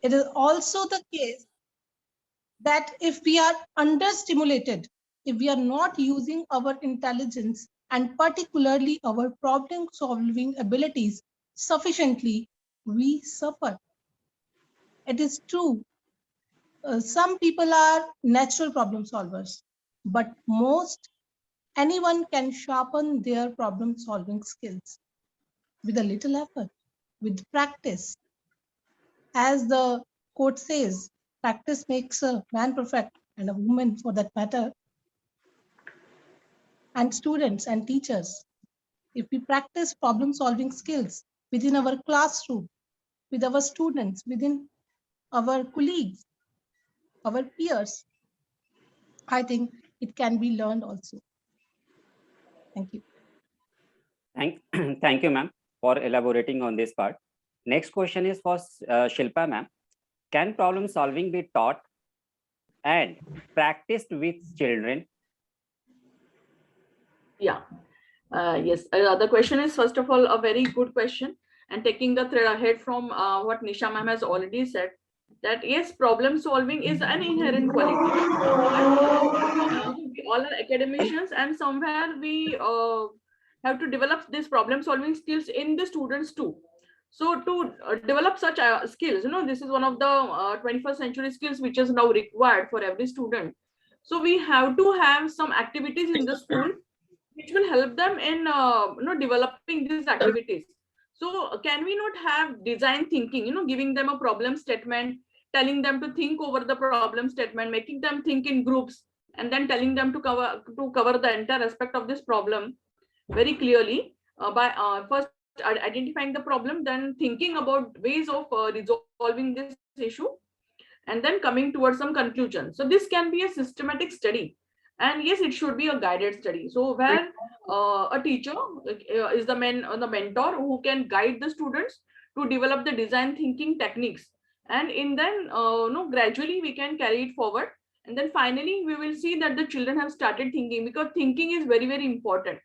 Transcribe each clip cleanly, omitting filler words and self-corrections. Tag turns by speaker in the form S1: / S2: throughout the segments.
S1: It is also the case that if we are understimulated, if we are not using our intelligence and particularly our problem solving abilities sufficiently, we suffer. It is true. Some people are natural problem solvers, but most anyone can sharpen their problem solving skills with a little effort, with practice. As the quote says, practice makes a man perfect and a woman for that matter. And students and teachers, if we practice problem solving skills within our classroom, with our students, within our colleagues, our peers, I think it can be learned also. Thank you.
S2: Thank you, ma'am, for elaborating on this part. Next question is for Shilpa, ma'am. Can problem solving be taught and practiced with children?
S3: Yeah. Yes. The question is, first of all, a very good question. And taking the thread ahead from what Nisha ma'am has already said, that yes, problem solving is an inherent quality. We all are academicians, and somewhere we have to develop this problem solving skills in the students too. So to develop such skills, this is one of the 21st century skills which is now required for every student. So we have to have some activities in the school which will help them in developing these activities. So can we not have design thinking, giving them a problem statement, telling them to think over the problem statement, making them think in groups, and then telling them to cover the entire aspect of this problem very clearly, by first identifying the problem, then thinking about ways of resolving this issue, and then coming towards some conclusion. So this can be a systematic study, and yes, it should be a guided study, so where a teacher is the mentor who can guide the students to develop the design thinking techniques, and in then gradually we can carry it forward, and then finally we will see that the children have started thinking, because thinking is very, very important.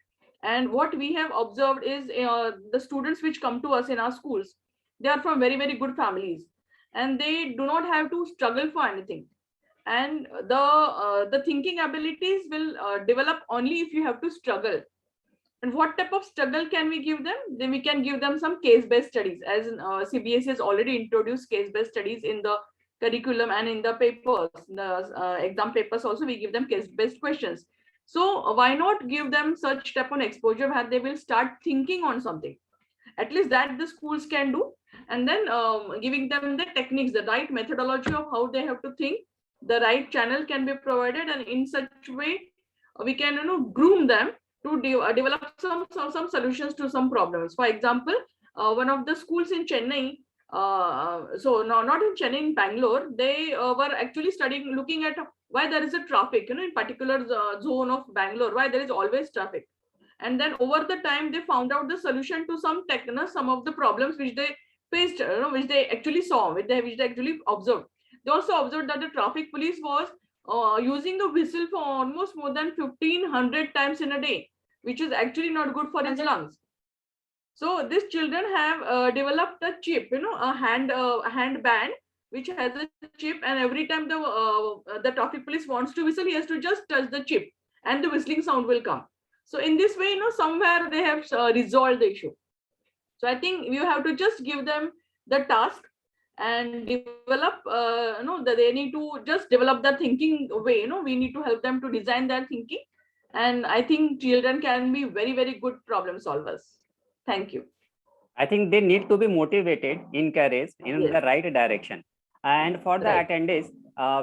S3: And what we have observed is the students which come to us in our schools, they are from very, very good families, and they do not have to struggle for anything. And the thinking abilities will develop only if you have to struggle. And what type of struggle can we give them? Then we can give them some case-based studies, as CBSE has already introduced case-based studies in the curriculum and in the papers, the exam papers also. We give them case-based questions. So why not give them such type of exposure where they will start thinking on something? At least that the schools can do. And then giving them the techniques, the right methodology of how they have to think, the right channel can be provided, and in such way we can groom them to develop some solutions to some problems. For example, one of the schools in Chennai, so no, not in Chennai, in Bangalore, they were actually studying, looking at why there is a traffic, in particular zone of Bangalore, why there is always traffic. And then over the time they found out the solution to some of the problems which they faced, which they actually saw, which they actually observed. They also observed that the traffic police was using a whistle for almost more than 1500 times in a day, which is actually not good for his lungs. So these children have developed a chip, a hand band which has a chip, and every time the traffic police wants to whistle, he has to just touch the chip, and the whistling sound will come. So in this way, somewhere they have resolved the issue. So I think you have to just give them the task and develop, that they need to just develop the thinking way. We need to help them to design their thinking, and I think children can be very, very good problem solvers. Thank you.
S2: I think they need to be motivated, encouraged in the right direction. And for the attendees,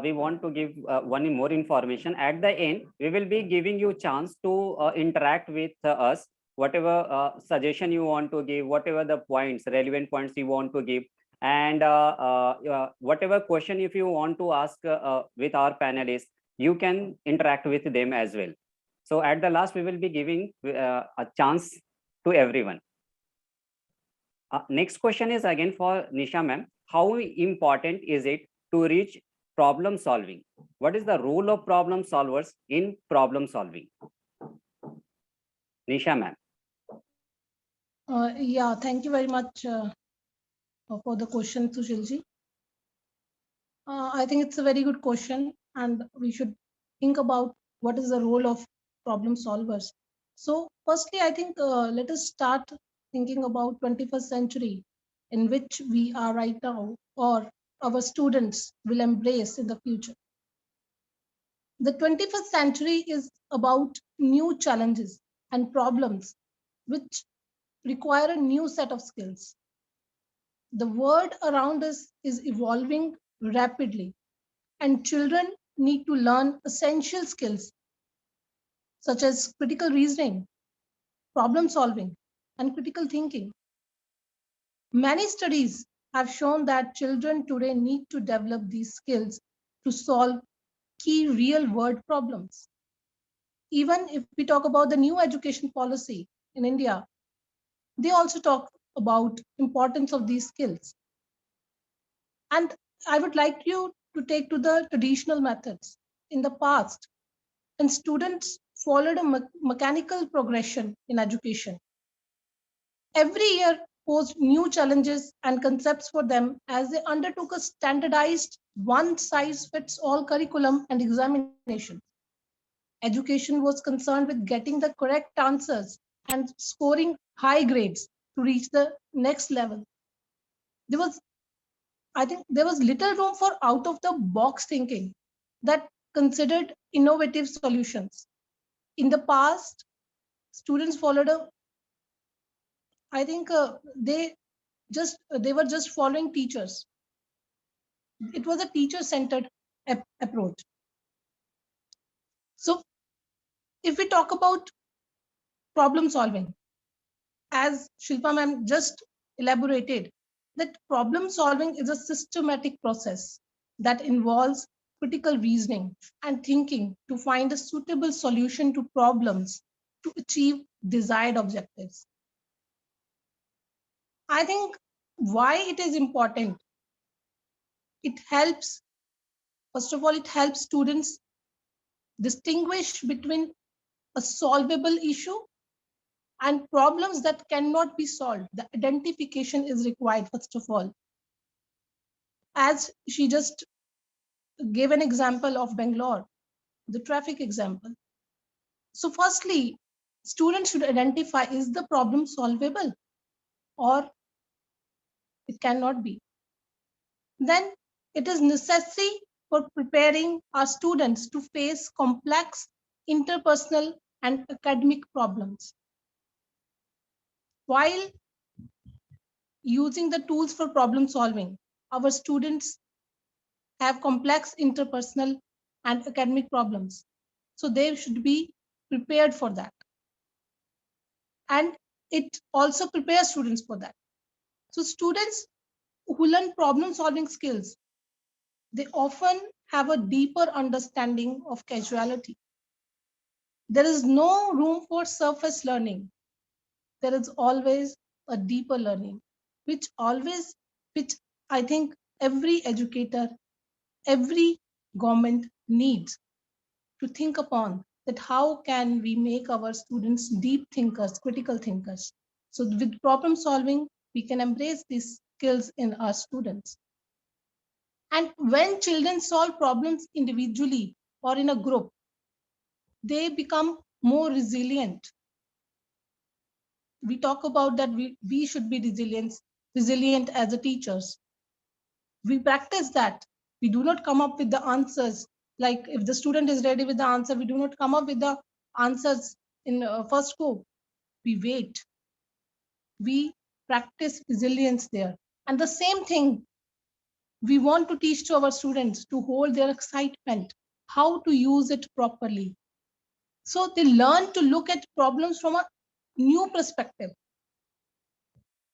S2: we want to give one more information. At the end, we will be giving you chance to interact with us, whatever suggestion you want to give, whatever the points, relevant points you want to give, and whatever question if you want to ask with our panelists, you can interact with them as well. So at the last, we will be giving a chance to everyone. Next question is again for Nisha ma'am. How important is it to reach problem solving? What is the role of problem solvers in problem solving? Nisha ma'am.
S1: Yeah, thank you very much for the question, Sushilji. I think it's a very good question, and we should think about what is the role of problem solvers. So, firstly, I think let us start thinking about 21st century in which we are right now, or our students will embrace in the future. The 21st century is about new challenges and problems which require a new set of skills. The world around us is evolving rapidly, and children need to learn essential skills such as critical reasoning, problem solving, and critical thinking. Many studies have shown that children today need to develop these skills to solve key real world problems. Even if we talk about the new education policy in India, they also talk about importance of these skills. And I would like you to take to the traditional methods. In the past, and students followed a mechanical progression in education. Every year posed new challenges and concepts for them as they undertook a standardized one size fits all curriculum and examination. Education was concerned with getting the correct answers and scoring high grades to reach the next level. There was, I think, there was little room for out of the box thinking that considered innovative solutions. In the past, students followed a, I think they were just following teachers. It was a teacher centered approach. So if we talk about problem solving, as Shilpa ma'am just elaborated, that problem solving is a systematic process that involves critical reasoning and thinking to find a suitable solution to problems to achieve desired objectives. I think why it is important. It helps, first of all, it helps students distinguish between a solvable issue and problems that cannot be solved. The identification is required, first of all. As she just gave an example of Bangalore, the traffic example. So, firstly, students should identify, is the problem solvable or it cannot be. Then it is necessary for preparing our students to face complex interpersonal and academic problems. While using the tools for problem solving, our students have complex interpersonal and academic problems. So they should be prepared for that. And it also prepares students for that. So students who learn problem solving skills, they often have a deeper understanding of causality. There is no room for surface learning. There is always a deeper learning, which always, which I think every educator, every government needs to think upon, that how can we make our students deep thinkers, critical thinkers. So with problem solving, we can embrace these skills in our students. And when children solve problems individually or in a group, they become more resilient. We talk about that we should be resilient as a teachers. We practice that. We do not come up with the answers. Like if the student is ready with the answer, we do not come up with the answers in first go. We wait. We practice resilience there. And the same thing we want to teach to our students, to hold their excitement, how to use it properly. So they learn to look at problems from a new perspective.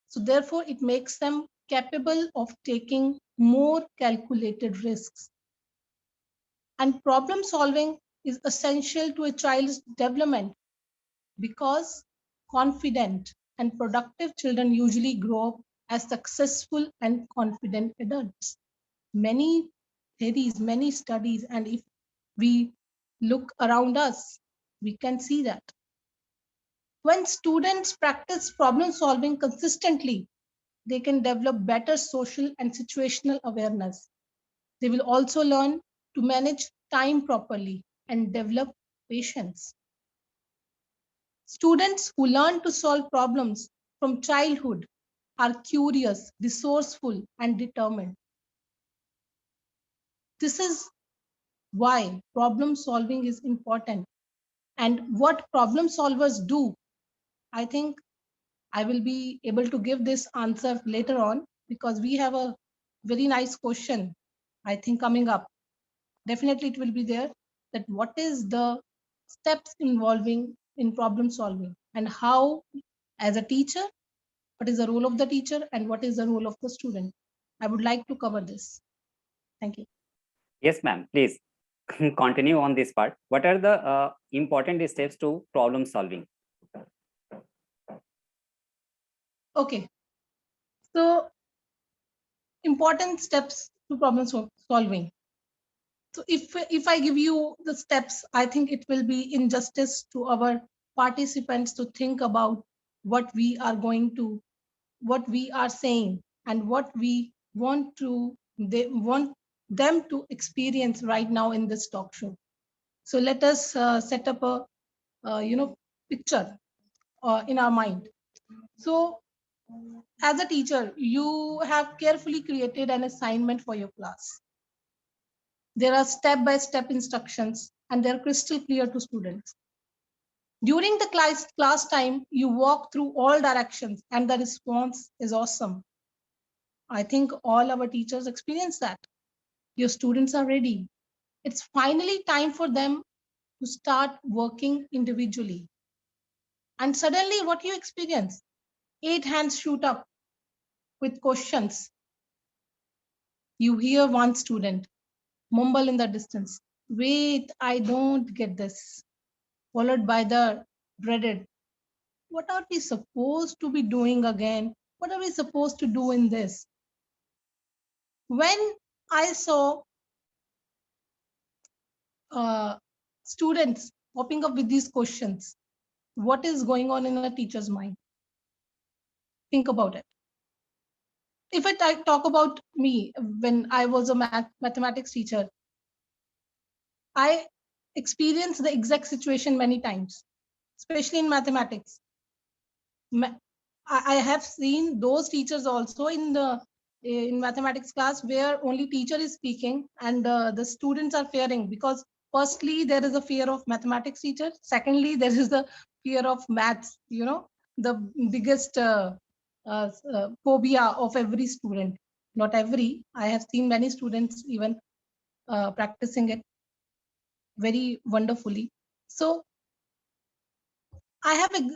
S1: So therefore, it makes them capable of taking more calculated risks. And problem solving is essential to a child's development because confident and productive children usually grow up as successful and confident adults. Many theories, many studies, and if we look around us, we can see that. When students practice problem solving consistently, they can develop better social and situational awareness. They will also learn to manage time properly and develop patience. Students who learn to solve problems from childhood are curious, resourceful, and determined. This is why problem solving is important. And what problem solvers do, I think I will be able to give this answer later on, because we have a very nice question, I think, coming up. Definitely it will be there, that what is the steps involving in problem solving, and how, as a teacher, what is the role of the teacher and what is the role of the student. I would like to cover this. Thank you.
S2: Yes, ma'am. Please continue on this part. What are the important steps to problem solving?
S1: Okay. So important steps to problem solving. So if I give you the steps, I think it will be injustice to our participants to think about what we are going to, what we are saying, and what we want to, they want them to experience right now in this talk show. So let us set up a picture in our mind. So as a teacher, you have carefully created an assignment for your class. There are step-by-step instructions and they're crystal clear to students. During the class time, you walk through all directions and the response is awesome. I think all our teachers experience that. Your students are ready. It's finally time for them to start working individually. And suddenly what you experience? 8 hands shoot up with questions. You hear one student mumble in the distance, "Wait, I don't get this," followed by the dreaded, "What are we supposed to be doing again? What are we supposed to do in this?" When I saw students popping up with these questions, what is going on in a teacher's mind? Think about it. If I talk about me, when I was a mathematics teacher, I experienced the exact situation many times, especially in mathematics. I have seen those teachers also in mathematics class where only teacher is speaking and the students are fearing, because firstly there is a fear of mathematics teacher, secondly there is the fear of maths, the biggest phobia of every student. Not every, I have seen many students even practicing it very wonderfully. So I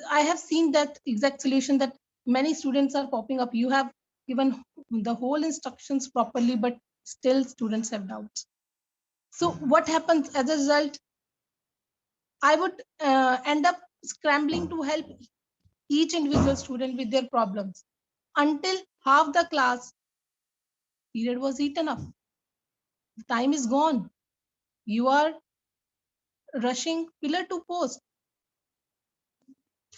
S1: have seen that exact solution, that many students are popping up. You have given the whole instructions properly, but still students have doubts. So what happens as a result? I would end up scrambling to help each individual student with their problems until half the class period was eaten up. The time is gone. You are rushing pillar to post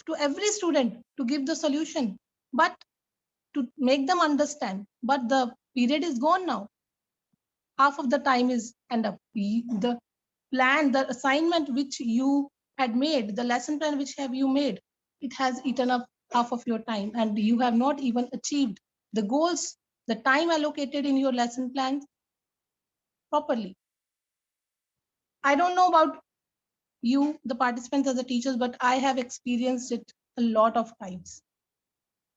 S1: to every student to give the solution, but to make them understand. But the period is gone now. Half of the time is end up. The plan, the assignment which you had made, the lesson plan which have you made, it has eaten up half of your time, and you have not even achieved the goals, the time allocated in your lesson plans properly. I don't know about you, the participants as the teachers, but I have experienced it a lot of times.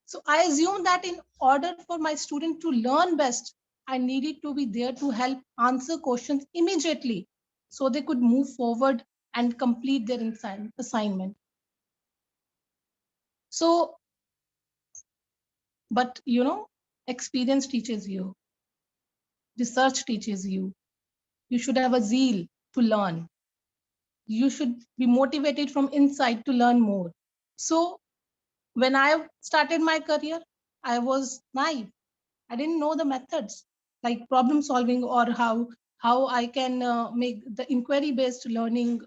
S1: So I assume that in order for my student to learn best, I needed to be there to help answer questions immediately so they could move forward and complete their assignment. So, but experience teaches you, research teaches you, you should have a zeal to learn. You should be motivated from inside to learn more. So when I started my career, I was naive. I didn't know the methods like problem solving, or how I can make the inquiry based learning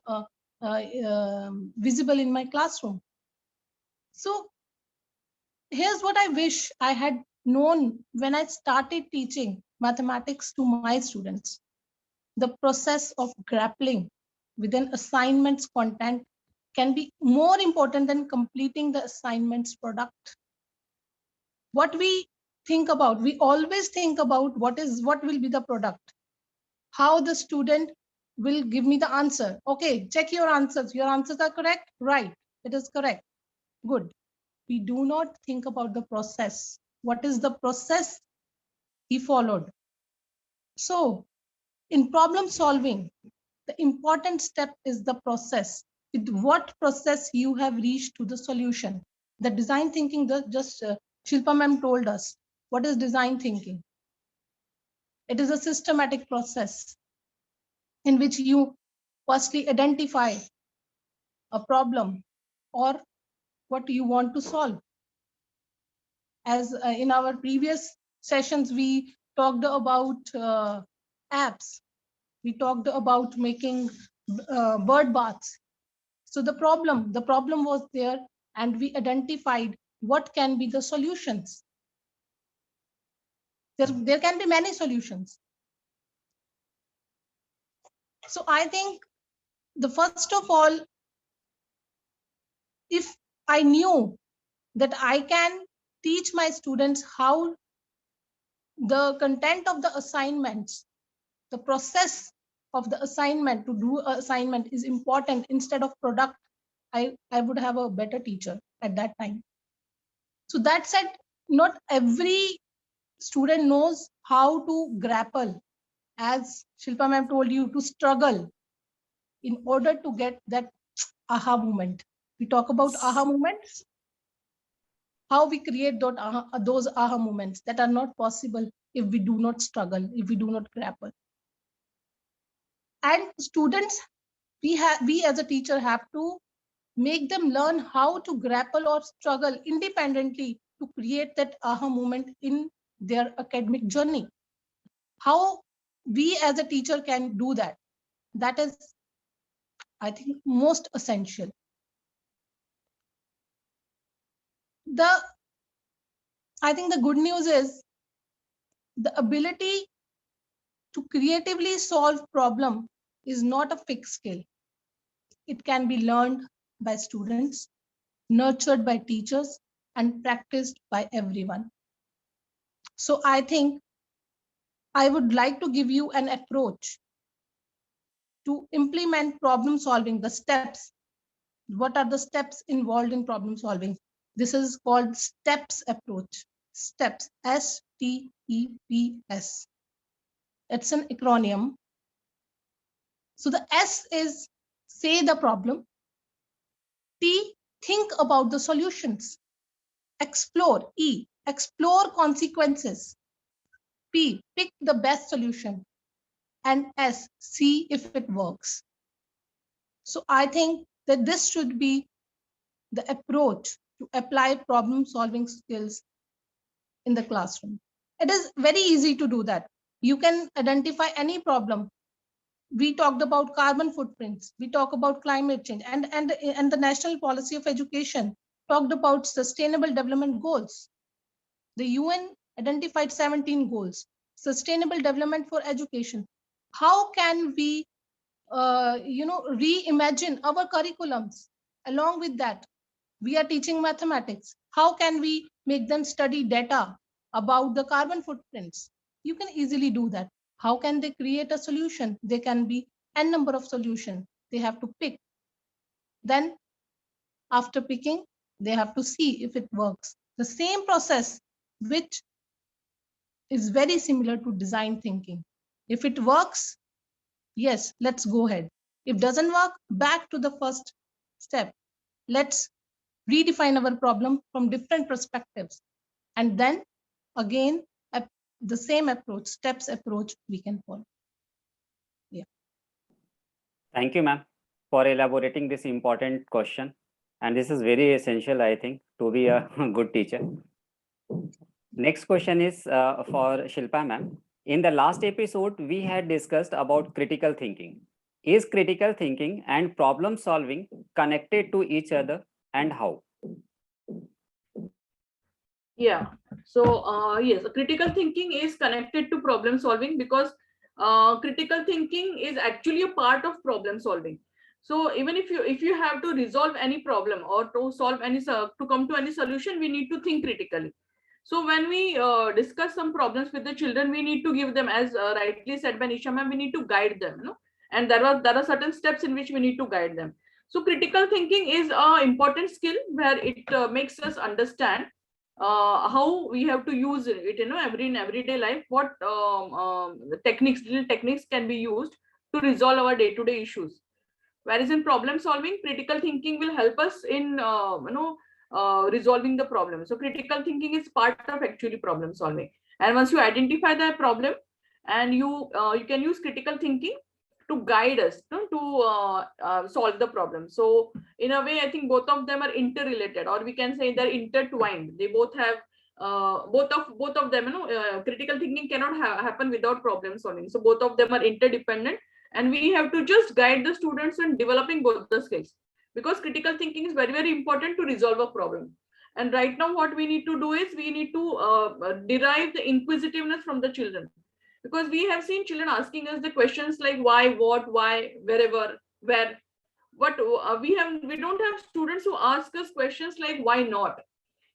S1: visible in my classroom. So here's what I wish I had known when I started teaching mathematics to my students. The process of grappling with an assignment's content can be more important than completing the assignment's product. What we think about, we always think about what will be the product, how the student will give me the answer. Okay, check your answers. Your answers are correct? Right, it is correct. Good. We do not think about the process. What is the process he followed? So in problem solving, the important step is the process. With what process you have reached to the solution. The design thinking, Shilpa ma'am told us, what is design thinking? It is a systematic process in which you firstly identify a problem or what you want to solve. As in our previous sessions, we talked about apps. We talked about making bird baths. So the problem was there, and we identified what can be the solutions. There can be many solutions. So I think the first of all, if I knew that I can teach my students how the content of the assignments, the process of the assignment to do an assignment is important instead of product, I would have a better teacher at that time. So that said, not every student knows how to grapple, as Shilpa ma'am told you, to struggle in order to get that aha moment. We talk about aha moments, how we create those aha moments that are not possible if we do not struggle, if we do not grapple. And students, we as a teacher have to make them learn how to grapple or struggle independently to create that aha moment in their academic journey. How we as a teacher can do that, that is, I think, most essential. I think the good news is the ability to creatively solve problem is not a fixed skill. It can be learned by students, nurtured by teachers, and practiced by everyone. So I think I would like to give you an approach to implement problem solving, the steps. What are the steps involved in problem solving? This is called STEPS approach. STEPS, STEPS. It's an acronym. So the S is say the problem. T, think about the solutions. Explore, E, explore consequences. P, pick the best solution. And S, see if it works. So I think that this should be the approach to apply problem solving skills in the classroom. It is very easy to do that. You can identify any problem. We talked about carbon footprints. We talk about climate change, and the National Policy of Education talked about sustainable development goals. The UN identified 17 goals. Sustainable development for education. How can we reimagine our curriculums? Along with that, we are teaching mathematics. How can we make them study data about the carbon footprints? You can easily do that. How can they create a solution? There can be n number of solutions. They have to pick. Then after picking, they have to see if it works. The same process, which is very similar to design thinking. If it works, yes, let's go ahead. If it doesn't work, back to the first step. Let's redefine our problem from different perspectives. And then again, the same approach, STEPS approach, we can follow. Yeah.
S2: Thank you, ma'am, for elaborating this important question. And this is very essential, I think, to be a good teacher. Next question is for Shilpa ma'am. In the last episode, we had discussed about critical thinking. Is critical thinking and problem solving connected to each other, and how?
S3: Yeah. So yes, critical thinking is connected to problem solving because critical thinking is actually a part of problem solving. So even if you have to resolve any problem or to solve any to come to any solution, we need to think critically. So when we discuss some problems with the children, we need to give them, as rightly said by Nisha ma'am, we need to guide them, no? And there are certain steps in which we need to guide them. So critical thinking is a important skill where it makes us understand how we have to use it, in everyday life, what little techniques can be used to resolve our day-to-day issues. Whereas in problem solving, critical thinking will help us in resolving the problem. So critical thinking is part of actually problem solving. And once you identify the problem, and you can use critical thinking to guide us, to solve the problem. So in a way, I think both of them are interrelated, or we can say they're intertwined. They both have both of them. Critical thinking cannot happen without problem solving. So both of them are interdependent, and we have to just guide the students in developing both the skills, because critical thinking is very, very important to resolve a problem. And right now what we need to do is we need to derive the inquisitiveness from the children, because we have seen children asking us the questions like why, what, why, wherever, where. But we don't have students who ask us questions like why not.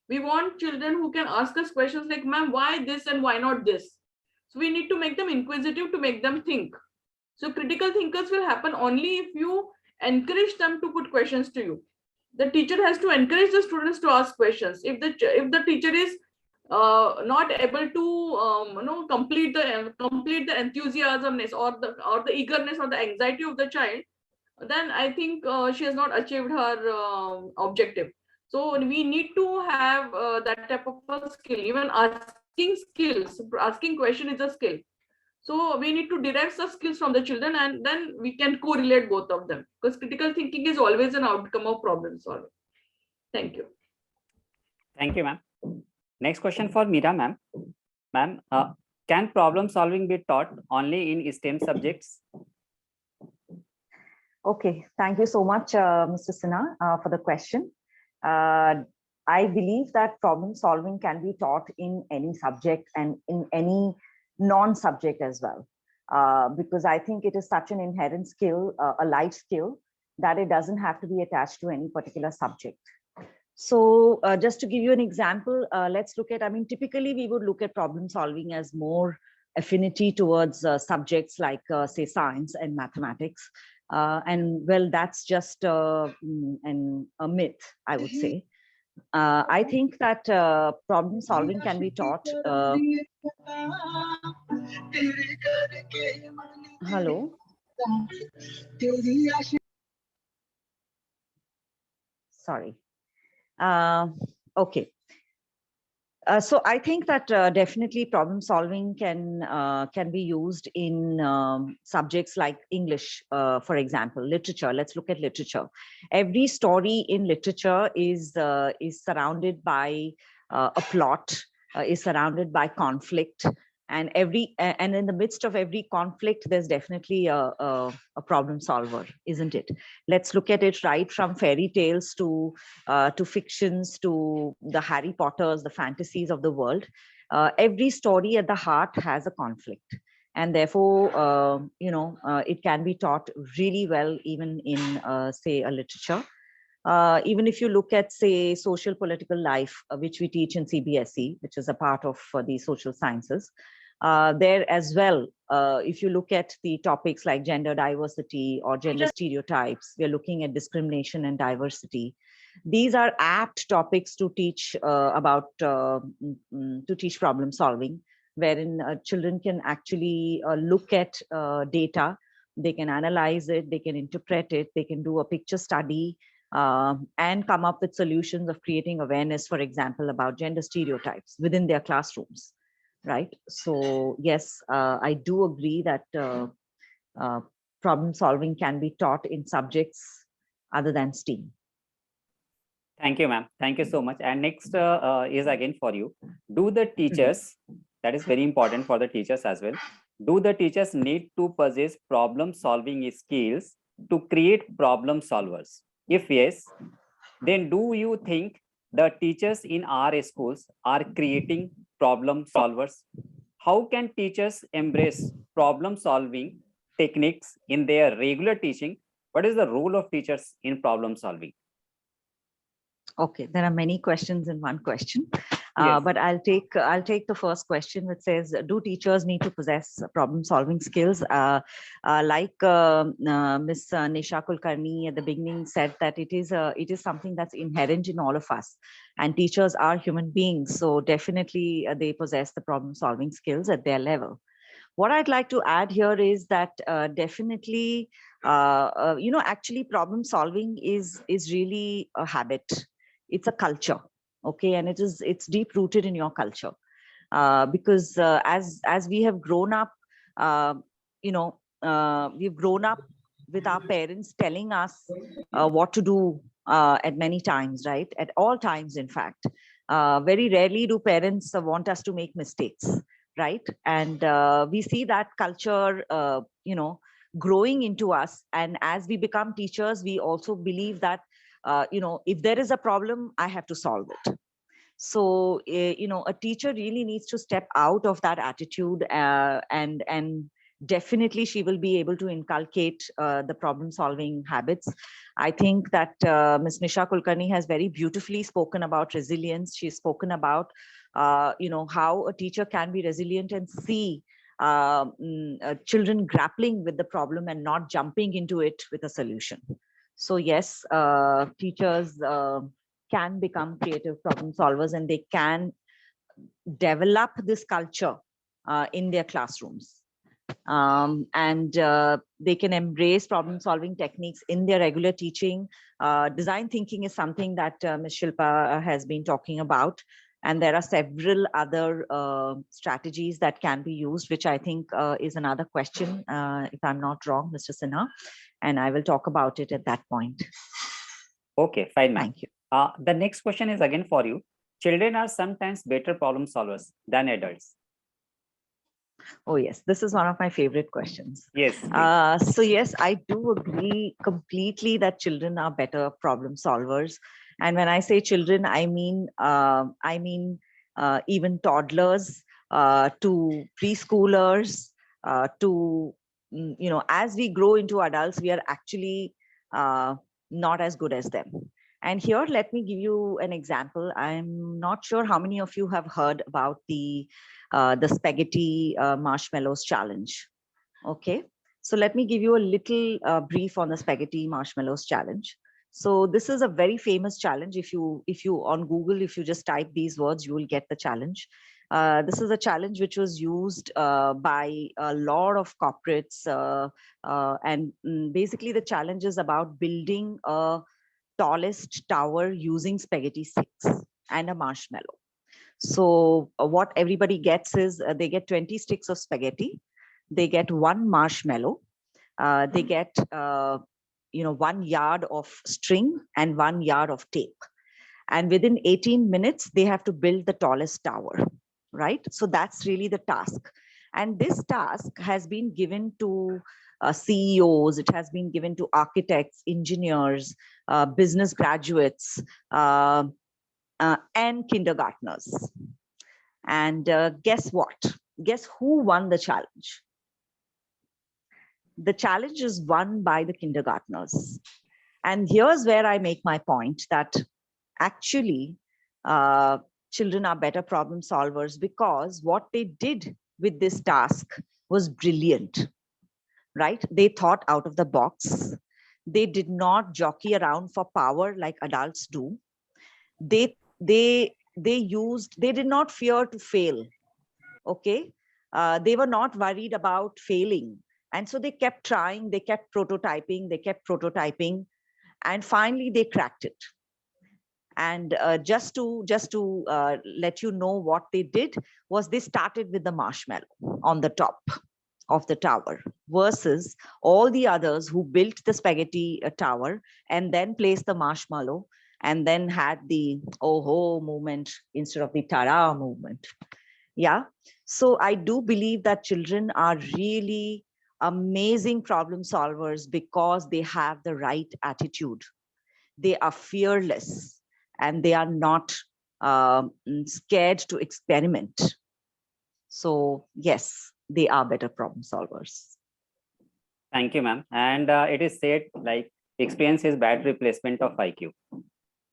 S3: We want children who can ask us questions like, ma'am, why this and why not this? So we need to make them inquisitive, to make them think. So critical thinkers will happen only if you encourage them to put questions to you. The teacher has to encourage the students to ask questions. If the teacher is not able to complete the enthusiasmness or the eagerness or the anxiety of the child, then I think she has not achieved her objective. So we need to have that type of a skill. Even asking question is a skill. So we need to derive such skills from the children, and then we can correlate both of them, because critical thinking is always an outcome of problem solving. Thank you.
S2: Thank you, ma'am. Next question for Meera, ma'am. Ma'am, can problem solving be taught only in STEM subjects?
S4: Okay, thank you so much, Mr. Sinha, for the question. I believe that problem solving can be taught in any subject and in any non-subject as well, because I think it is such an inherent skill, a life skill, that it doesn't have to be attached to any particular subject. So just to give you an example, let's look at, typically we would look at problem solving as more affinity towards subjects like, say, science and mathematics. And well, that's just a myth, I would say. I think that problem solving can be taught. Hello. Sorry. Okay. So I think that definitely problem solving can be used in subjects like English, for example, literature. Let's look at literature. Every story in literature is surrounded by a plot, is surrounded by conflict, and in the midst of every conflict, there's definitely a problem solver, isn't it? Let's look at it right from fairy tales to fictions, to the Harry Potters, the fantasies of the world. Every story at the heart has a conflict, and therefore, it can be taught really well, even in, say, a literature. Even if you look at, say, social political life, which we teach in CBSE, which is a part of the social sciences, there as well, if you look at the topics like gender diversity or gender stereotypes, we're looking at discrimination and diversity. These are apt topics to teach to teach problem solving, wherein children can actually look at data, they can analyze it, they can interpret it, they can do a picture study, and come up with solutions of creating awareness, for example, about gender stereotypes within their classrooms. Right. So yes, I do agree that problem solving can be taught in subjects other than STEAM.
S2: Thank you, ma'am. Thank you so much. And next is again for you. Do the teachers, that is very important for the teachers as well, do the teachers need to possess problem solving skills to create problem solvers? If yes, then do you think the teachers in our schools are creating problem solvers. How can teachers embrace problem solving techniques in their regular teaching? What is the role of teachers in problem solving?
S4: Okay, there are many questions in one question.
S2: Yes.
S4: But I'll take the first question, which says, do teachers need to possess problem solving skills? Like Miss Nisha Kulkarni at the beginning said, that it is something that's inherent in all of us, and teachers are human beings, so definitely they possess the problem solving skills at their level. What I'd like to add here is that definitely, actually problem solving is really a habit. It's a culture, okay, and it's deep rooted in your culture, because as we have grown up, we've grown up with our parents telling us what to do at many times, right? At all times, in fact. Very rarely do parents want us to make mistakes, right? And we see that culture, growing into us. And as we become teachers, we also believe that, if there is a problem, I have to solve it. So, a teacher really needs to step out of that attitude, and definitely she will be able to inculcate the problem solving habits. I think that Ms. Nisha Kulkarni has very beautifully spoken about resilience. She's spoken about, how a teacher can be resilient and see children grappling with the problem and not jumping into it with a solution. So yes, teachers can become creative problem solvers, and they can develop this culture in their classrooms. And they can embrace problem solving techniques in their regular teaching. Design thinking is something that Ms. Shilpa has been talking about. And there are several other strategies that can be used, which I think is another question, if I'm not wrong, Mr. Sinha. And I will talk about it at that point.
S2: Okay, fine, ma'am.
S4: Thank you.
S2: The next question is again for you. Children are sometimes better problem solvers than adults.
S4: Oh, yes, this is one of my favorite questions.
S2: Yes.
S4: So yes, I do agree completely that children are better problem solvers. And when I say children, I mean even toddlers to preschoolers to, as we grow into adults, we are actually not as good as them. And here, let me give you an example. I'm not sure how many of you have heard about the spaghetti marshmallows challenge. Okay, so let me give you a little brief on the spaghetti marshmallows challenge. So this is a very famous challenge. If you on Google, if you just type these words, you will get the challenge. This is a challenge which was used by a lot of corporates, and basically the challenge is about building a tallest tower using spaghetti sticks and a marshmallow. So what everybody gets is they get 20 sticks of spaghetti, they get one marshmallow, they get 1 yard of string and 1 yard of tape. And within 18 minutes, they have to build the tallest tower, right? So that's really the task. And this task has been given to CEOs, it has been given to architects, engineers, business graduates, and kindergartners. And guess what? Guess who won the challenge? The challenge is won by the kindergartners. And here's where I make my point that actually children are better problem solvers because what they did with this task was brilliant, right? They thought out of the box. They did not jockey around for power like adults do. They did not fear to fail. Okay, they were not worried about failing, and so they kept trying, they kept prototyping, and finally they cracked it. And just to let you know what they did was they started with the marshmallow on the top of the tower versus all the others who built the spaghetti tower and then placed the marshmallow and then had the oh-ho movement instead of the ta-da movement. Yeah. So I do believe that children are really amazing problem solvers because they have the right attitude. They are fearless and they are not scared to experiment. So yes, they are better problem solvers.
S2: Thank you, ma'am. And it is said like experience is bad replacement of IQ.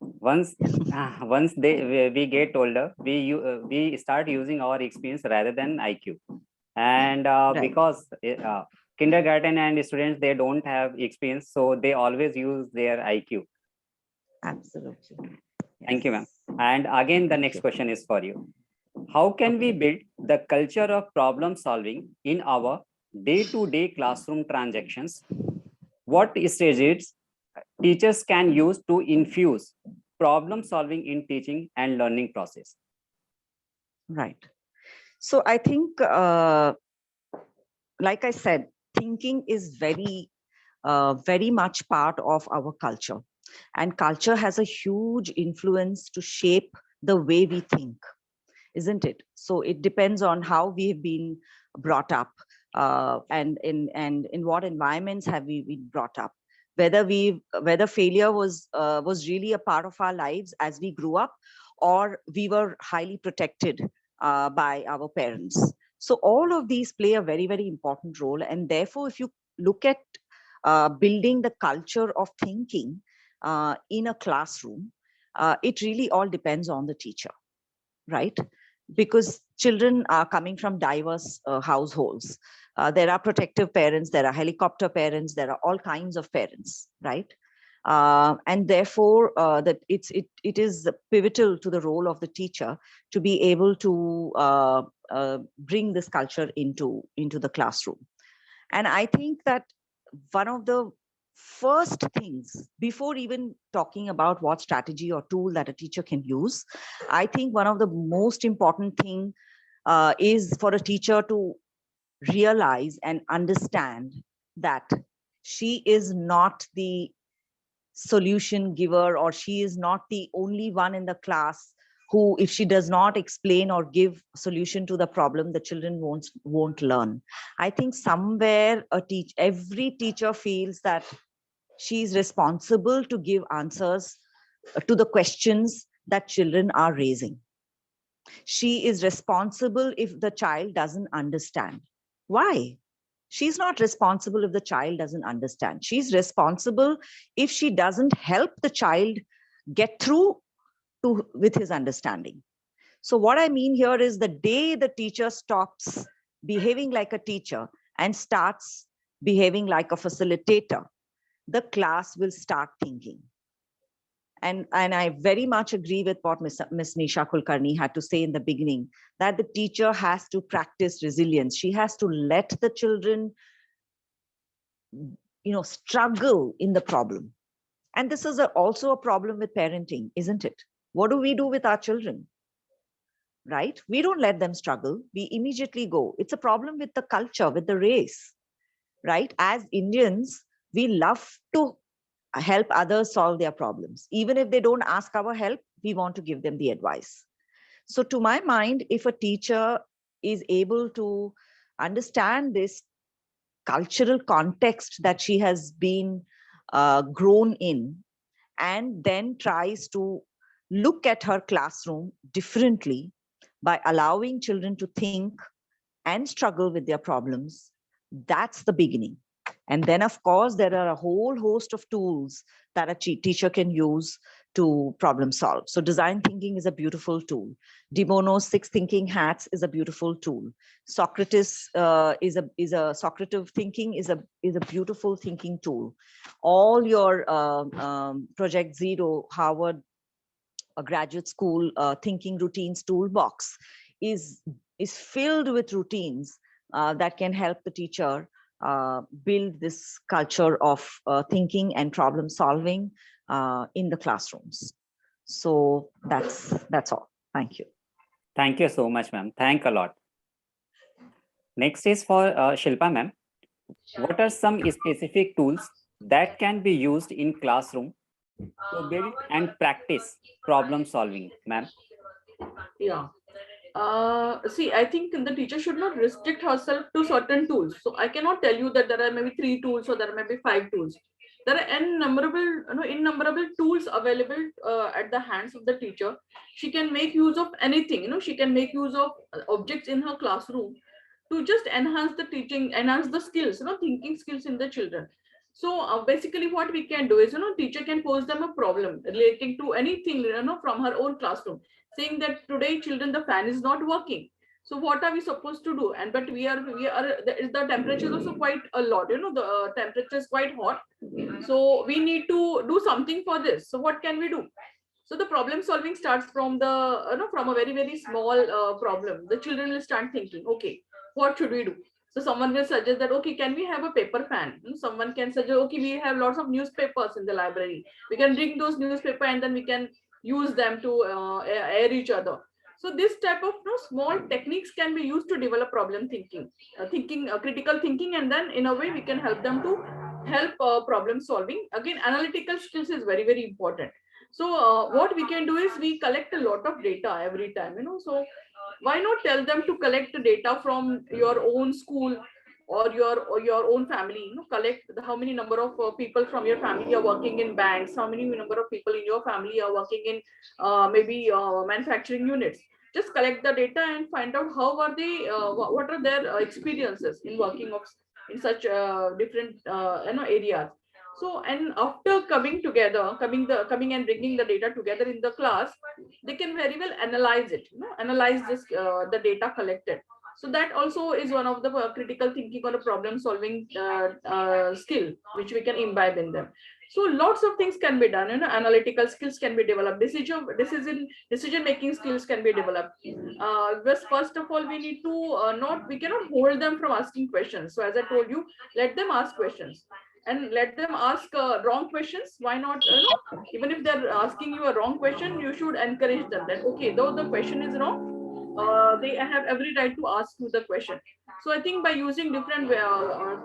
S2: Once once we get older, we start using our experience rather than IQ. And
S4: Right.
S2: because kindergarten and students, they don't have experience, so they always use their IQ.
S4: Absolutely.
S2: Thank you, ma'am.
S4: Yes.
S2: And again, the
S4: Thank
S2: next
S4: you.
S2: question is for you. How can we
S4: Okay.
S2: build the culture of problem solving in our day-to-day classroom transactions? What strategies teachers can use to infuse problem solving in teaching and learning process?
S4: Right. So I think, like I said, thinking is very much part of our culture. And culture has a huge influence to shape the way we think, isn't it? So it depends on how we have been brought up, and in what environments have we been brought up. Whether failure was really a part of our lives as we grew up, or we were highly protected by our parents. So all of these play a very, very important role. And therefore, if you look at building the culture of thinking in a classroom, it really all depends on the teacher, right? Because children are coming from diverse households. There are protective parents, there are helicopter parents, there are all kinds of parents, right? And therefore, that it is pivotal to the role of the teacher to be able to bring this culture into the classroom. And I think that one of the first things, before even talking about what strategy or tool that a teacher can use, I think one of the most important thing is for a teacher to realize and understand that she is not the solution giver, or she is not the only one in the class who, if she does not explain or give solution to the problem, the children won't learn. I think somewhere every teacher feels that she is responsible to give answers to the questions that children are raising. She is responsible if the child doesn't understand. Why? She's not responsible if the child doesn't understand. She's responsible if she doesn't help the child get through with his understanding. So what I mean here is, the day the teacher stops behaving like a teacher and starts behaving like a facilitator, the class will start thinking. And I very much agree with what Miss Nisha Kulkarni had to say in the beginning, that the teacher has to practice resilience. She has to let the children, struggle in the problem. And this is also a problem with parenting, isn't it? What do we do with our children? Right? We don't let them struggle. We immediately go. It's a problem with the culture, with the race, right? As Indians, we love to help others solve their problems. Even if they don't ask our help, we want to give them the advice. So to my mind, if a teacher is able to understand this cultural context that she has been grown in, and then tries to look at her classroom differently by allowing children to think and struggle with their problems, that's the beginning. And then, of course, there are a whole host of tools that a teacher can use to problem solve. So design thinking is a beautiful tool. De Bono's 6 thinking hats is a beautiful tool. Socrates Socrative thinking is a beautiful thinking tool. All your Project Zero, Harvard Graduate School thinking routines toolbox is filled with routines that can help the teacher build this culture of thinking and problem solving in the classrooms. So that's all. Thank you.
S2: Thank you so much, ma'am. Thank a lot. Next is for Shilpa, ma'am. What are some specific tools that can be used in classroom to build and practice problem solving, ma'am?
S3: Yeah. See, I think the teacher should not restrict herself to certain tools. So I cannot tell you that there are maybe 3 tools or there are maybe 5 tools. there are innumerable tools available at the hands of the teacher. She can make use of anything. She can make use of objects in her classroom to just enhance the teaching, enhance the skills, thinking skills in the children. So basically what we can do is, teacher can pose them a problem relating to anything, from her own classroom, saying that today children, the fan is not working. So what are we supposed to do? And but we are the temperature is also quite a lot, the temperature is quite hot. So we need to do something for this. So what can we do? So the problem solving starts from from a very, very small problem. The children will start thinking, okay, what should we do? So someone will suggest that, okay, can we have a paper fan? Someone can suggest, okay, we have lots of newspapers in the library. We can bring those newspaper and then we can use them to air each other. So this type of small techniques can be used to develop problem thinking, critical thinking, and then in a way we can help them to help problem solving. Again, analytical skills is very, very important. So what we can do is we collect a lot of data every time, so why not tell them to collect the data from your own school or your own family. Collect how many number of people from your family are working in banks, how many number of people in your family are working in maybe manufacturing units. Just collect the data and find out how are they, what are their experiences in working in such different areas. So, and after coming together, coming and bringing the data together in the class, they can very well analyze it, analyze this the data collected. So that also is one of the critical thinking or a problem solving skill which we can imbibe in them. So lots of things can be done. Analytical skills can be developed. Decision making skills can be developed. First of all, we need to we cannot hold them from asking questions. So as I told you, let them ask questions. And let them ask wrong questions. Why not? Even if they're asking you a wrong question, you should encourage them that, okay, though the question is wrong, they have every right to ask you the question. So I think by using different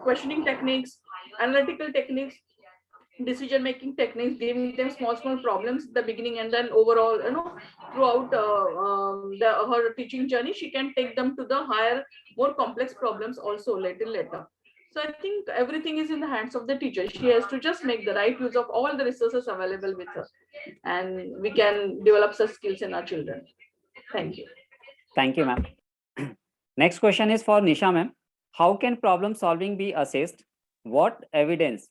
S3: questioning techniques, analytical techniques, decision making techniques, giving them small problems at the beginning, and then overall, throughout her teaching journey, she can take them to the higher, more complex problems also later. So I think everything is in the hands of the teacher. She has to just make the right use of all the resources available with her, and we can develop such skills in our children. Thank you.
S2: Thank you, ma'am. Next question is for Nisha, ma'am. How can problem solving be assessed? What evidence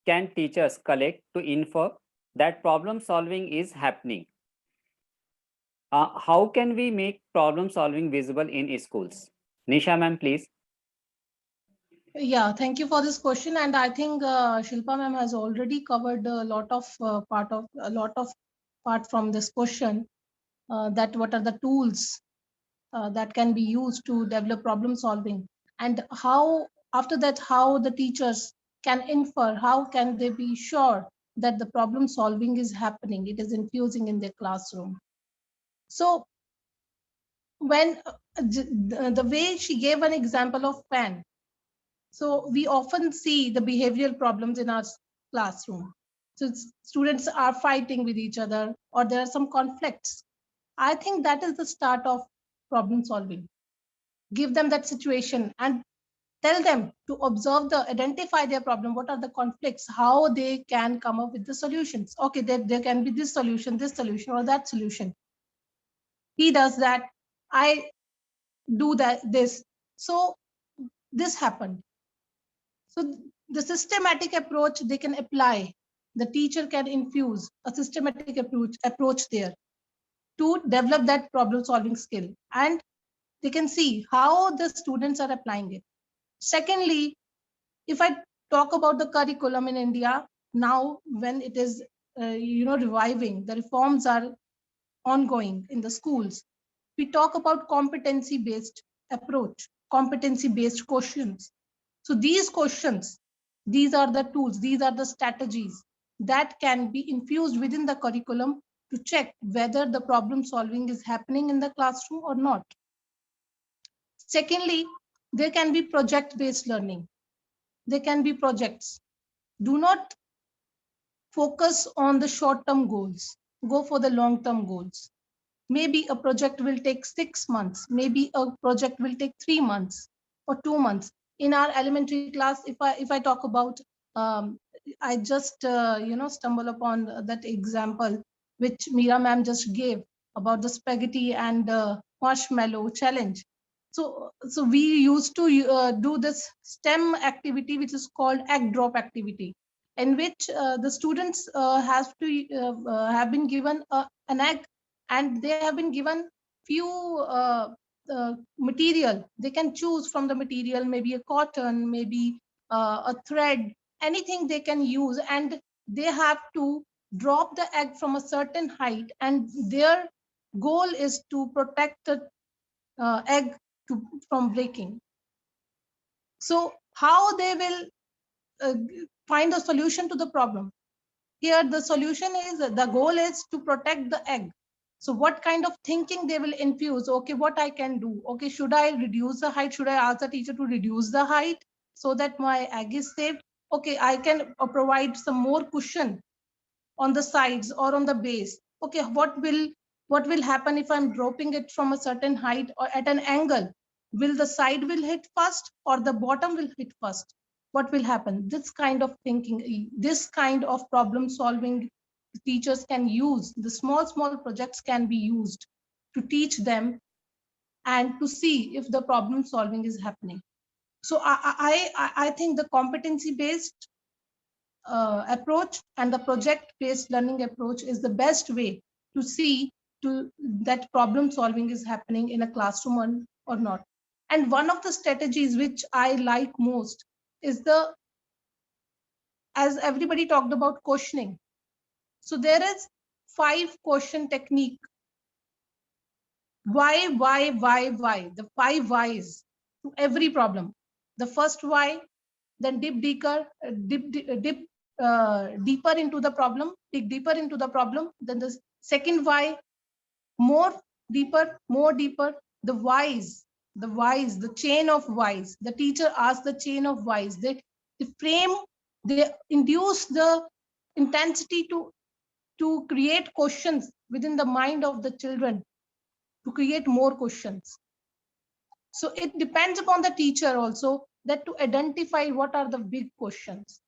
S2: can teachers collect to infer that problem solving is happening? How can we make problem solving visible in schools? Nisha, ma'am, please.
S1: Yeah, thank you for this question. And I think Shilpa ma'am has already covered a lot of part from this question, that what are the tools that can be used to develop problem solving, and how after that, how the teachers can infer, how can they be sure that the problem solving is happening, it is infusing in their classroom. So when the way she gave an example of pen, so we often see the behavioral problems in our classroom. So students are fighting with each other, or there are some conflicts. I think that is the start of problem solving. Give them that situation and tell them to identify their problem, what are the conflicts, how they can come up with the solutions. Okay, there can be this solution, or that solution. He does that, I do this. So this happened. So the systematic approach they can apply, the teacher can infuse a systematic approach there to develop that problem solving skill, and they can see how the students are applying it. Secondly, if I talk about the curriculum in India now, when it is reviving, the reforms are ongoing in the schools, we talk about competency based approach, competency based questions. So these questions, these are the tools, these are the strategies that can be infused within the curriculum to check whether the problem solving is happening in the classroom or not. Secondly, there can be project based learning. There can be projects. Do not focus on the short term goals, go for the long term goals. Maybe a project will take 6 months, maybe a project will take 3 months or 2 months. In our elementary class, if I talk about I just stumble upon that example which Meera ma'am just gave about the spaghetti and marshmallow challenge. So we used to do this STEM activity, which is called egg drop activity, in which the students have been given an egg, and they have been given few material. They can choose from the material, maybe a cotton, maybe a thread, anything they can use, and they have to drop the egg from a certain height, and their goal is to protect the egg from breaking. So how they will uh, find a solution to the problem? Here the solution is, the goal is to protect the egg. So what kind of thinking they will infuse? Okay, what I can do? Okay, should I reduce the height? Should I ask the teacher to reduce the height so that my egg is saved? Okay, I can provide some more cushion on the sides or on the base. Okay, what will happen if I'm dropping it from a certain height or at an angle? Will the side will hit first or the bottom will hit first? What will happen? This kind of thinking, this kind of problem solving, teachers can use. The small projects can be used to teach them and to see if the problem solving is happening. So I think the competency based approach and the project based learning approach is the best way to see to that problem solving is happening in a classroom or not. And one of the strategies which I like most is the, as everybody talked about, questioning. So there is 5 question technique. Why, the 5 whys to every problem. The first why, then dip deeper into the problem, dig deeper into the problem. Then the second why, more deeper. The whys, the chain of whys. The teacher asks the chain of whys. They induce the intensity to create questions within the mind of the children, to create more questions. So it depends upon the teacher also, that to identify what are the big questions.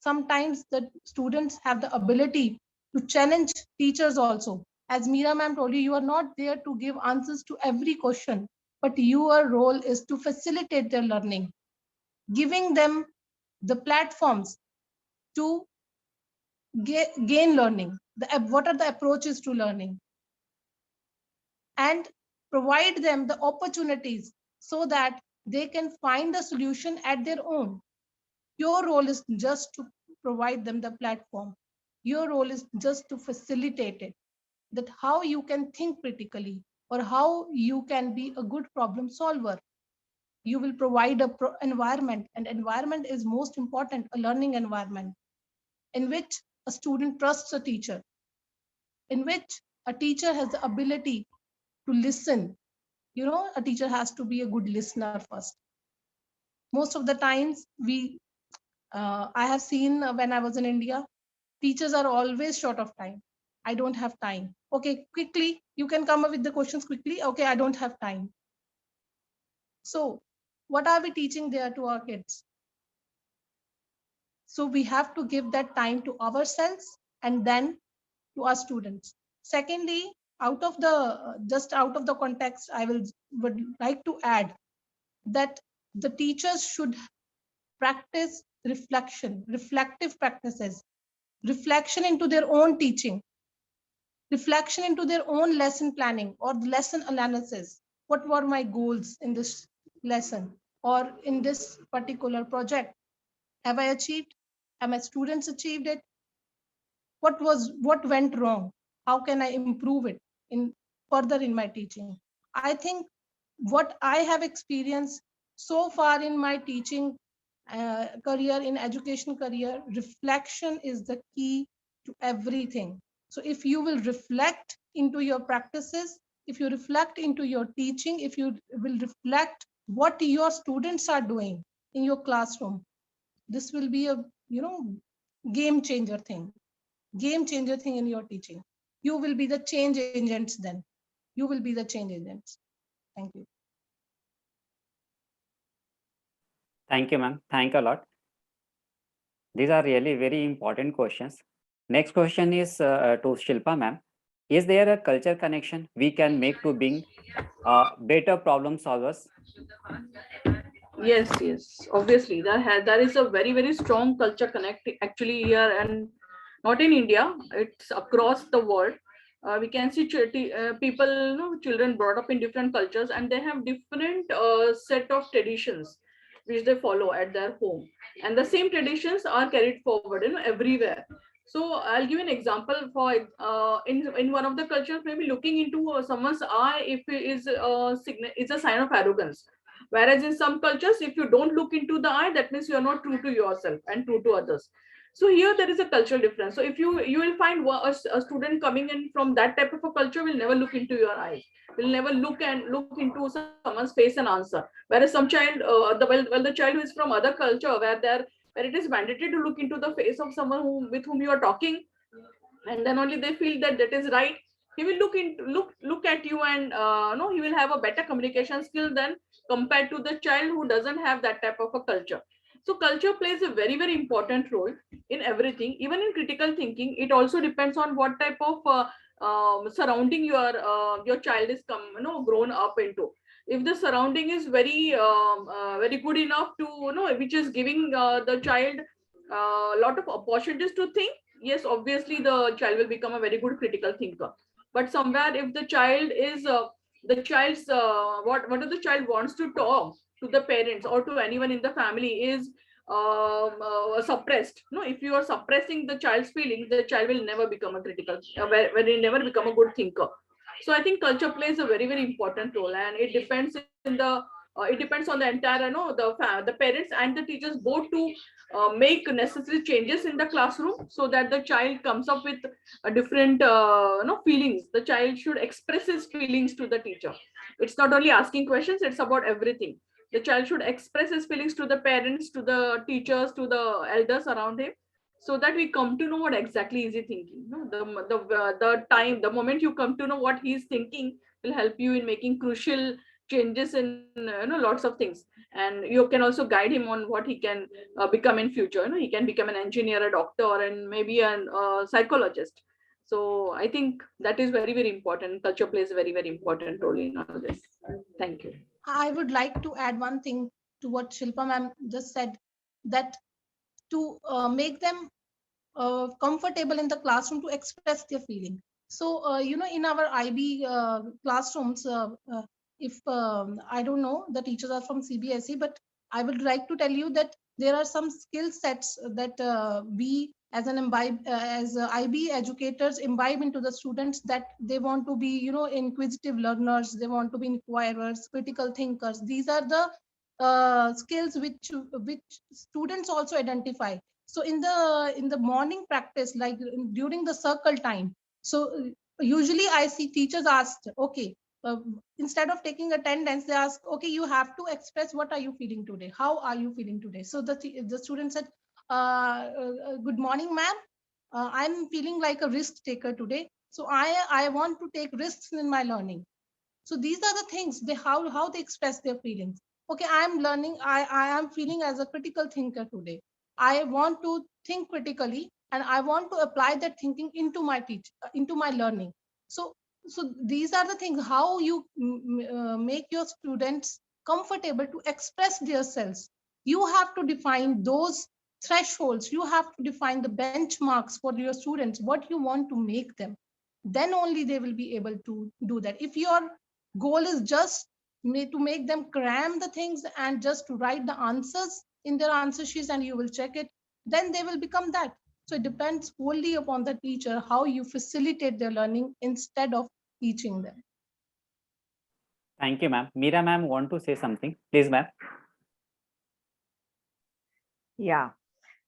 S1: Sometimes the students have the ability to challenge teachers also. As Meera ma'am told you, you are not there to give answers to every question, but your role is to facilitate their learning, giving them the platforms to gain learning. What are the approaches to learning? And provide them the opportunities so that they can find the solution at their own. Your role is just to provide them the platform. Your role is just to facilitate it, that how you can think critically or how you can be a good problem solver. You will provide a environment, and environment is most important, a learning environment in which a student trusts a teacher, in which a teacher has the ability to listen. A teacher has to be a good listener first. Most of the times I have seen when I was in India, teachers are always short of time. I don't have time. Okay, quickly, you can come up with the questions quickly. Okay, I don't have time. So what are we teaching there to our kids? So we have to give that time to ourselves and then to our students. Secondly, out of the context, would like to add that the teachers should practice reflective practices, reflection into their own teaching, reflection into their own lesson planning or the lesson analysis. What were my goals in this lesson or in this particular project? Have I achieved? Have my students achieved it? What went wrong? How can I improve it in further in my teaching? I think what I have experienced so far in my teaching career, in education career, reflection is the key to everything. So if you will reflect into your practices, if you reflect into your teaching, if you will reflect what your students are doing in your classroom, this will be a game changer thing in your teaching. You will be the change agents then. You will be the change agents. Thank you.
S2: Thank you, ma'am. Thank you a lot. These are really very important questions. Next question is to Shilpa ma'am. Is there a culture connection we can make to being better problem solvers?
S3: Yes, yes, obviously there is a very very strong culture connect actually here, and not in India, it's across the world. We can see people, children brought up in different cultures, and they have different set of traditions which they follow at their home, and the same traditions are carried forward, everywhere. So I'll give an example for in one of the cultures, maybe looking into someone's eye if it is a sign of arrogance. Whereas in some cultures, if you don't look into the eye, that means you are not true to yourself and true to others. So here there is a cultural difference. So if you will find a student coming in from that type of a culture will never look into your eyes, will never look into someone's face and answer. Whereas some child, the child who is from other culture where it is mandatory to look into the face of someone with whom you are talking, and then only they feel that that is right, he will look at you, and no, he will have a better communication skill than compared to the child who doesn't have that type of a culture. So culture plays a very very important role in everything, even in critical thinking. It also depends on what type of surrounding your child is grown up into. If the surrounding is very good enough to which is giving the child a lot of opportunities to think, yes, obviously the child will become a very good critical thinker. But somewhere if the child is the child's what the child wants to talk to the parents or to anyone in the family is suppressed. No, if you are suppressing the child's feelings, the child will never become a critical will never become a good thinker. So I think culture plays a very very important role, and it depends on the entire the parents and the teachers both to make necessary changes in the classroom, so that the child comes up with a different feelings. The child should express his feelings to the teacher. It's not only asking questions, it's about everything. The child should express his feelings to the parents, to the teachers, to the elders around him, so that we come to know what exactly is he thinking. No, the moment you come to know what he is thinking will help you in making crucial changes in lots of things. And you can also guide him on what he can become in future. He can become an engineer, a doctor, and maybe a psychologist. So I think that is very very important. Culture plays a very very important role in all this. Thank you.
S1: I would like to add one thing to what Shilpa ma'am just said, that to make them comfortable in the classroom to express their feeling. So, in our IB classrooms, if I don't know, the teachers are from CBSE, but I would like to tell you that there are some skill sets that we as IB educators imbibe into the students, that they want to be, inquisitive learners, they want to be inquirers, critical thinkers. These are the skills which students also identify. So in the morning practice, like during the circle time, so usually I see teachers asked, okay, instead of taking attendance, they ask, okay, you have to express what are you feeling today, how are you feeling today. So the student said, good morning ma'am, I'm feeling like a risk taker today, so I want to take risks in my learning. So these are the things, they how they express their feelings. Okay, I'm learning, I am feeling as a critical thinker today, I want to think critically, and I want to apply that thinking into my into my learning. So these are the things, how you make your students comfortable to express themselves. You have to define those thresholds, you have to define the benchmarks for your students, what you want to make them. Then only they will be able to do that. If your goal is just to make them cram the things and just to write the answers in their answer sheets and you will check it, then they will become that. So it depends wholly upon the teacher how you facilitate their learning instead of teaching them.
S2: Thank you, ma'am. Meera ma'am want to say something, please, ma'am.
S4: Yeah.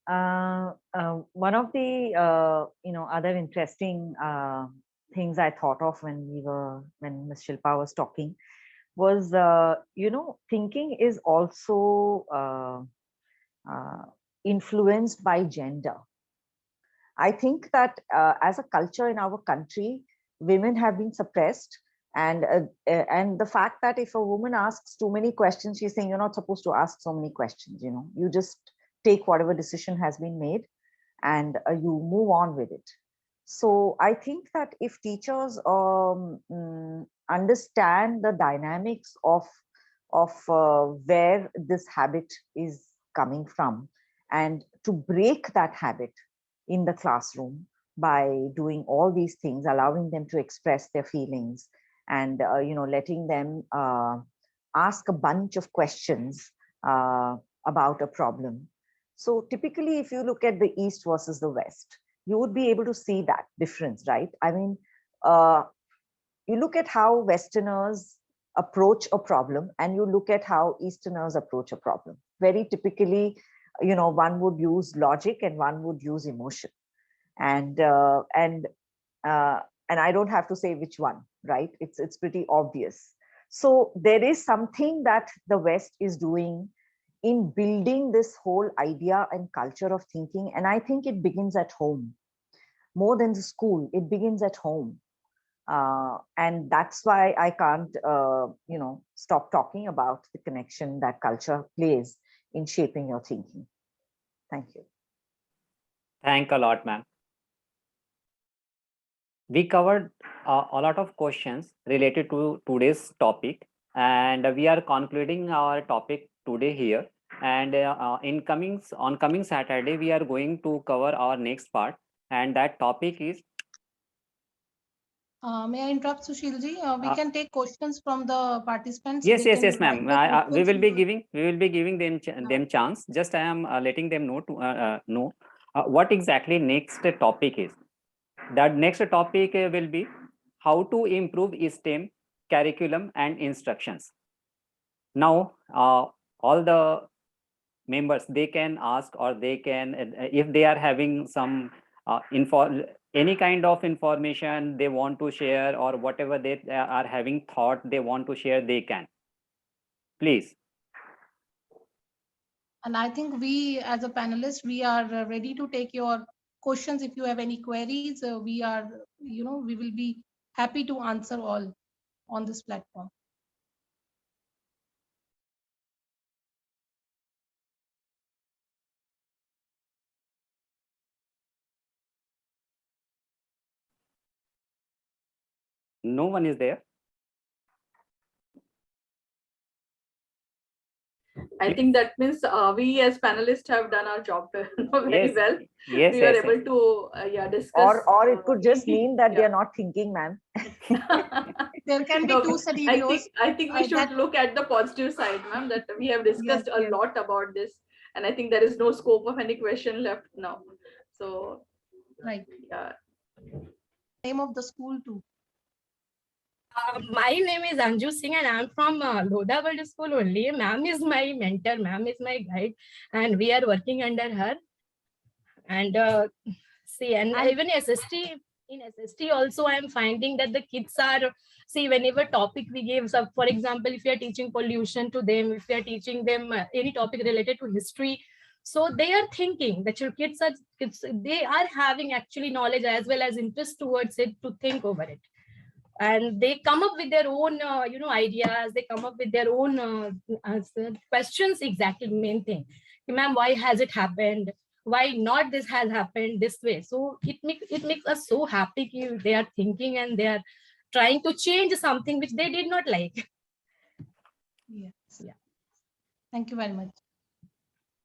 S4: One of the other interesting things I thought of when Ms. Shilpa was talking was thinking is also influenced by gender. I think that as a culture in our country, women have been suppressed, and the fact that if a woman asks too many questions, she's saying you're not supposed to ask so many questions. You just take whatever decision has been made, and you move on with it. So I think that if teachers understand the dynamics of where this habit is coming from, and to break that habit in the classroom by doing all these things, allowing them to express their feelings, and letting them ask a bunch of questions about a problem. So typically, if you look at the East versus the West, you would be able to see that difference, right? I mean, you look at how Westerners approach a problem, and you look at how Easterners approach a problem. Very typically, one would use logic and one would use emotion, and I don't have to say which one, right? It's pretty obvious. So there is something that the West is doing in building this whole idea and culture of thinking, and I think it begins at home. More than the school, it begins at home. And that's why I can't, stop talking about the connection that culture plays in shaping your thinking. Thank you.
S2: Thank a lot, ma'am. We covered a lot of questions related to today's topic, and we are concluding our topic today here. And on coming Saturday, we are going to cover our next part, and that topic is.
S1: May I interrupt, Sushil ji? We can take questions from the participants.
S2: Yes,
S1: They
S2: yes,
S1: can
S2: yes, ma'am.
S1: write their
S2: We will be
S1: questions.
S2: giving them chance. Just I am letting them know to know what exactly next topic is. That next topic will be how to improve STEM curriculum and instructions. Now, all the members, they can ask, or they can, if they are having some any kind of information they want to share, or whatever they are having thought they want to share, they can. Please.
S1: And I think we, as a panelist, we are ready to take your questions. If you have any queries, we are, we will be happy to answer all on this platform.
S2: No one is there.
S3: I think that means we as panelists have done our job very
S2: Yes,
S3: well.
S2: yes,
S3: We were
S2: yes,
S3: able to discuss.
S4: Or it could just mean that
S3: yeah.
S4: they're not thinking, ma'am.
S1: There can be
S3: No,
S1: two scenarios.
S3: I think we should look at the positive side, ma'am, that we have discussed a lot about this, and I think there is no scope of any question left now. So,
S1: Right.
S3: Yeah.
S1: Name of the school too.
S5: My name is Anju Singh and I'm from Lodha World School only. Ma'am is my mentor, ma'am is my guide, and we are working under her. And even in SST also, I'm finding that the kids are, whenever topic we give, so for example, if we are teaching pollution to them, if we are teaching them any topic related to history, so they are thinking that your kids, they are having actually knowledge as well as interest towards it to think over it. And they come up with their own, ideas. They come up with their own questions. Exactly, main thing. Ma'am, why has it happened? Why not this has happened this way? So it makes us so happy. They are thinking and they are trying to change something which they did not like.
S1: Yes.
S5: Yeah.
S1: Thank you very much.